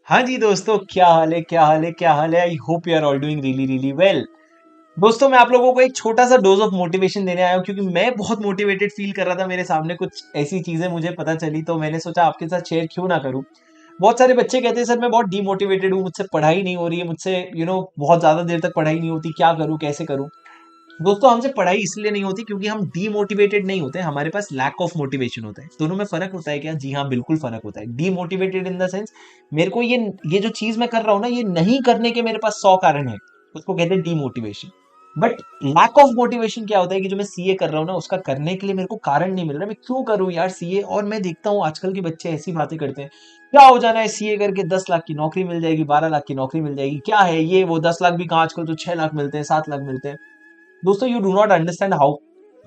हाँ जी दोस्तों, क्या हाल है, क्या हाल है, क्या हाल है। I hope you are all doing really really well. दोस्तों, मैं आप लोगों को एक छोटा सा डोज ऑफ मोटिवेशन देने आया हूँ क्योंकि मैं बहुत मोटिवेटेड फील कर रहा था। मेरे सामने कुछ ऐसी चीजें मुझे पता चली तो मैंने सोचा आपके साथ शेयर क्यों ना करूँ। बहुत सारे बच्चे कहते हैं सर मैं बहुत डीमोटिवेटेड हूँ, मुझसे पढ़ाई नहीं हो रही है, मुझसे बहुत ज्यादा देर तक पढ़ाई नहीं होती, क्या करूँ कैसे करूँ। दोस्तों, हमसे पढ़ाई इसलिए नहीं होती क्योंकि हम डीमोटिवेटेड नहीं होते, हमारे पास लैक ऑफ मोटिवेशन होता है। दोनों में फर्क होता है क्या? जी हाँ, बिल्कुल फर्क होता है। डीमोटिवेटेड इन द सेंस, मेरे को ये जो चीज मैं कर रहा हूँ ना, ये नहीं करने के मेरे पास 100 कारण है, उसको कहते हैं demotivation. But lack of motivation क्या होता है कि जो मैं सीए कर रहा हूँ ना, उसका करने के लिए मेरे को कारण नहीं मिल रहा। मैं क्यों करूँ यार सीए? और मैं देखता हूँ आजकल के बच्चे ऐसी बातें करते हैं, क्या हो जाना है सीए करके, 10 लाख की नौकरी मिल जाएगी, 12 लाख की नौकरी मिल जाएगी, क्या है ये वो, 10 लाख भी कहाँ, आजकल तो 6 लाख मिलते हैं, 7 लाख मिलते हैं। दोस्तों, you do not understand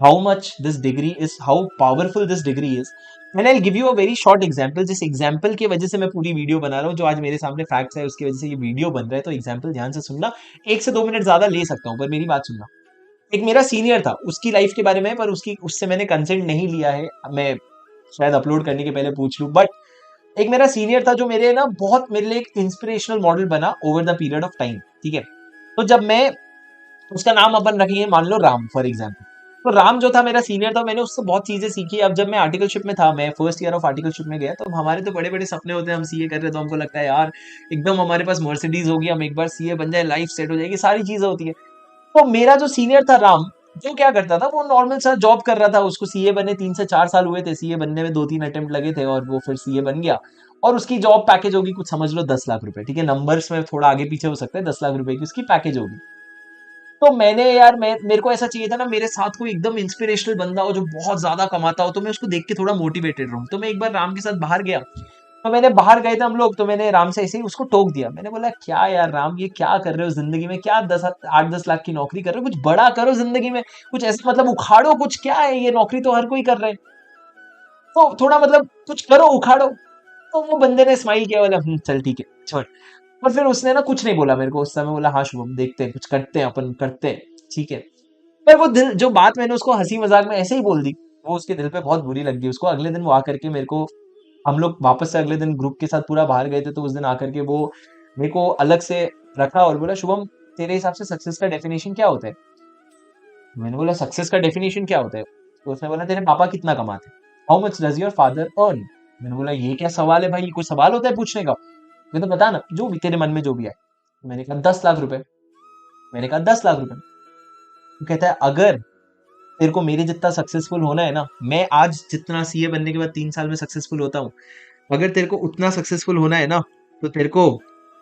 how much this degree is, how powerful this degree is. And I'll give you a very short example. जिस एग्जाम्पल की वजह से मैं पूरी वीडियो बना रहा हूँ, जो आज मेरे सामने फैक्ट्स है उसकी वजह से ये वीडियो बन रहा है, तो एग्जाम्पल ध्यान से सुनना। 1 से 2 मिनट ज्यादा ले सकता हूँ पर मेरी बात सुनना। एक मेरा सीनियर था, उसकी लाइफ के बारे में, पर उसकी उससे मैंने कंसेंट नहीं लिया है। मैं शायद अपलोड करने के पहले पूछ लूं, बट एक मेरा सीनियर था जो मेरे ना बहुत मेरे लिए एक इंस्पिरेशनल मॉडल बना over the period of time. ठीक है, तो जब मैं, उसका नाम अपन रखेंगे मान लो राम फॉर एग्जाम्पल। तो राम जो था मेरा सीनियर था, मैंने उससे बहुत चीजें सीखी। अब जब मैं आर्टिकलशिप में था, मैं फर्स्ट ईयर ऑफ आर्टिकलशिप में गया, तो हमारे तो बड़े बड़े सपने होते हैं, हम सीए कर रहे हैं तो हमको लगता है यार एकदम हमारे पास मर्सिडीज होगी, हम एक बार सीए बन जाए, लाइफ सेट हो जाएगी, सारी चीजें होती है। तो मेरा जो सीनियर था राम, जो क्या करता था, वो नॉर्मल सा जॉब कर रहा था। उसको सीए बने 3 से 4 साल हुए थे, सीए बनने में 2-3 अटेम्प्ट लगे थे और वो फिर सीए बन गया। और उसकी जॉब पैकेज होगी कुछ समझ लो 10 लाख रुपए। ठीक है, नंबर्स में थोड़ा आगे पीछे हो सकता है, 10 लाख रुपए की उसकी पैकेज होगी। तो मैंने यार, मेरे को ऐसा चाहिए था ना, मेरे साथ कोई एकदम इंस्पिरेशनल बंदा हो जो बहुत ज्यादा कमाता हो, तो मैं उसको देख के थोड़ा मोटिवेटेड रहूं। तो मैं एक बार राम के साथ बाहर गया, तो मैंने बाहर गए थे हम लोग, तो मैंने राम से ऐसे ही उसको टोक दिया। मैंने बोला क्या यार राम, ये क्या कर रहे हो जिंदगी में, क्या 10 8 10 लाख की नौकरी कर रहे हो, कुछ बड़ा करो जिंदगी में, कुछ ऐसे मतलब उखाड़ो कुछ, क्या है ये नौकरी तो हर कोई कर रहा है, तो थोड़ा मतलब कुछ करो, उखाड़ो। तो वो बंदे ने स्माइल किया, बोला चल ठीक है छोड़। और फिर उसने ना कुछ नहीं बोला मेरे को उस समय। बोला हाँ शुभम, देखते हैं कुछ करते हैं, अपन करते हैं, ठीक है। पर वो दिल जो बात मैंने उसको हंसी मजाक में ऐसे ही बोल दी, वो उसके दिल पे बहुत बुरी लग गई उसको। अगले दिन वो आकर के मेरे को, हम लोग वापस से अगले दिन ग्रुप के साथ पूरा बाहर गए थे, तो उस दिन आकर के वो मेरे को अलग से रखा और बोला शुभम, तेरे हिसाब से सक्सेस का डेफिनेशन क्या होता है? मैंने बोला सक्सेस का डेफिनेशन क्या होता है? तो उसने बोला तेरे पापा कितना कमाते, how much does your father earn. मैंने बोला ये क्या सवाल है भाई, ये कोई सवाल होता है पूछने का? मैं तो बता ना, जो भी तेरे मन में जो भी आए। मैंने कहा 10 लाख रुपए। मैंने कहा 10 लाख रुपए। वो कहता है अगर तेरे को मेरे जितना सक्सेसफुल होना है ना, मैं आज जितना सीए बनने के बाद 3 साल में सक्सेसफुल होता हूँ, अगर तेरे को उतना सक्सेसफुल होना है ना, तो तेरे को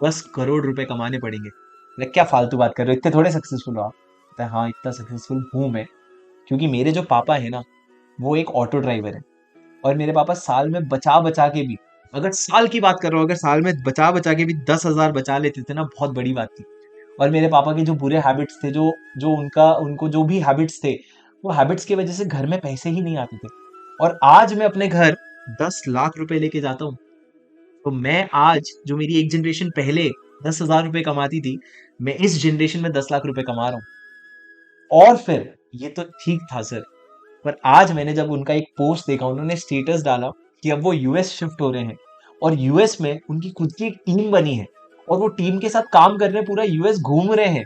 10 करोड़ रुपए कमाने पड़ेंगे। मैं क्या फालतू बात कर रहे हो, इतने थोड़े सक्सेसफुल हो आप? कहता है हाँ इतना सक्सेसफुल हूँ मैं, क्योंकि मेरे जो पापा है ना, वो एक ऑटो ड्राइवर है। और मेरे पापा साल में बचा बचा के भी, अगर साल की बात कर रहा हूँ, अगर साल में बचा बचा के भी 10,000 बचा लेते थे ना, बहुत बड़ी बात थी। और मेरे पापा के जो बुरे हैबिट्स थे, जो जो उनका उनको जो भी हैबिट्स थे, वो हैबिट्स की वजह से घर में पैसे ही नहीं आते थे। और आज मैं अपने घर 10 लाख रुपए लेके जाता हूँ। तो मैं आज, जो मेरी एक जनरेशन पहले 10,000 रुपए कमाती थी, मैं इस जनरेशन में 10 लाख रुपए कमा रहा हूँ। और फिर ये तो ठीक था सर, पर आज मैंने जब उनका एक पोस्ट देखा, उन्होंने स्टेटस डाला कि अब वो यूएस शिफ्ट हो रहे हैं और यूएस में उनकी खुद की एक टीम बनी है और वो टीम के साथ काम कर रहे हैं, पूरा यूएस घूम रहे हैं।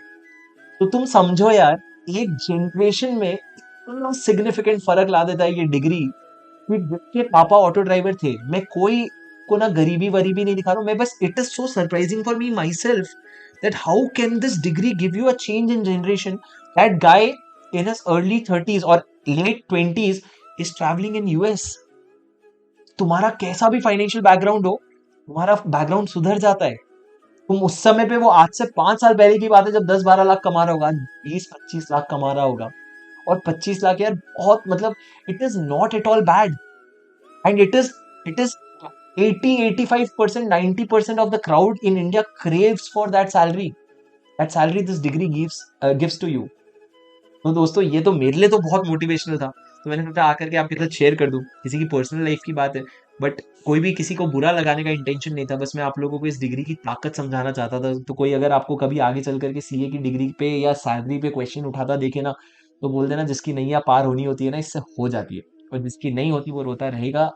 तो तुम समझो यार, एक जनरेशन में इतना सिग्निफिकेंट फर्क ला देता है ये डिग्री। कि जिसके पापा ऑटो ड्राइवर थे, मैं कोई को ना गरीबी वरीबी नहीं दिखा रहा हूं, मैं बस, it is so surprising for me myself that how can this degree give you a change in generation. That guy in his early 30s और late 20s is travelling in US. तुम्हारा कैसा भी financial background हो, तुम्हारा background सुधर जाता है। तुम उस समय पे, वो आज से 5 साल पहले की बात है, जब 10-12 लाख कमा रहा होगा, आज 20-25 लाख कमा रहा होगा। और 25 लाख यार बहुत मतलब, it is not at all bad. And it is 80-85%, 90% of the crowd in India craves for that salary this degree gives to you. तो दोस्तों, ये तो मेरे लिए तो बहुत मोटिवेशनल था, तो मैंने सोचा आकर के आपके साथ शेयर कर दूं। किसी की पर्सनल लाइफ की बात है, बट कोई भी किसी को बुरा लगाने का इंटेंशन नहीं था, बस मैं आप लोगों को इस डिग्री की ताकत समझाना चाहता था। तो कोई अगर आपको कभी आगे चल करके सीए की डिग्री पे या सैलरी पे क्वेश्चन उठाता देखे ना, तो बोल देना जिसकी नैया पार होनी होती है ना, इससे हो जाती है। और जिसकी नहीं होती वो रोता रहेगा,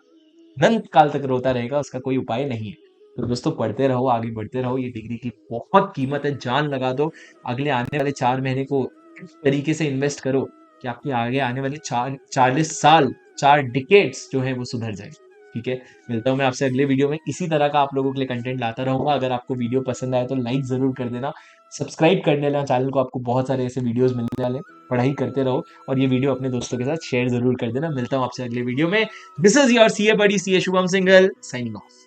अनंत काल तक रोता रहेगा, उसका कोई उपाय नहीं है। तो दोस्तों पढ़ते रहो, आगे बढ़ते रहो, ये डिग्री की बहुत कीमत है, जान लगा दो, अगले आने वाले 4 महीने को इस तरीके से इन्वेस्ट करो कि आपके आगे आने वाले 40 साल, 4 डिकेड्स जो है वो सुधर जाए। ठीक है, मिलता हूँ मैं आपसे अगले वीडियो में, इसी तरह का आप लोगों के लिए कंटेंट लाता रहूंगा। अगर आपको वीडियो पसंद आए तो लाइक जरूर कर देना, सब्सक्राइब कर लेना चैनल को, आपको बहुत सारे ऐसे वीडियोस मिलने वाले हैं। पढ़ाई करते रहो और ये वीडियो अपने दोस्तों के साथ शेयर जरूर कर देना। मिलता हूँ आपसे अगले वीडियो में। This is your CA buddy, CA Shubham Singhal, signing of.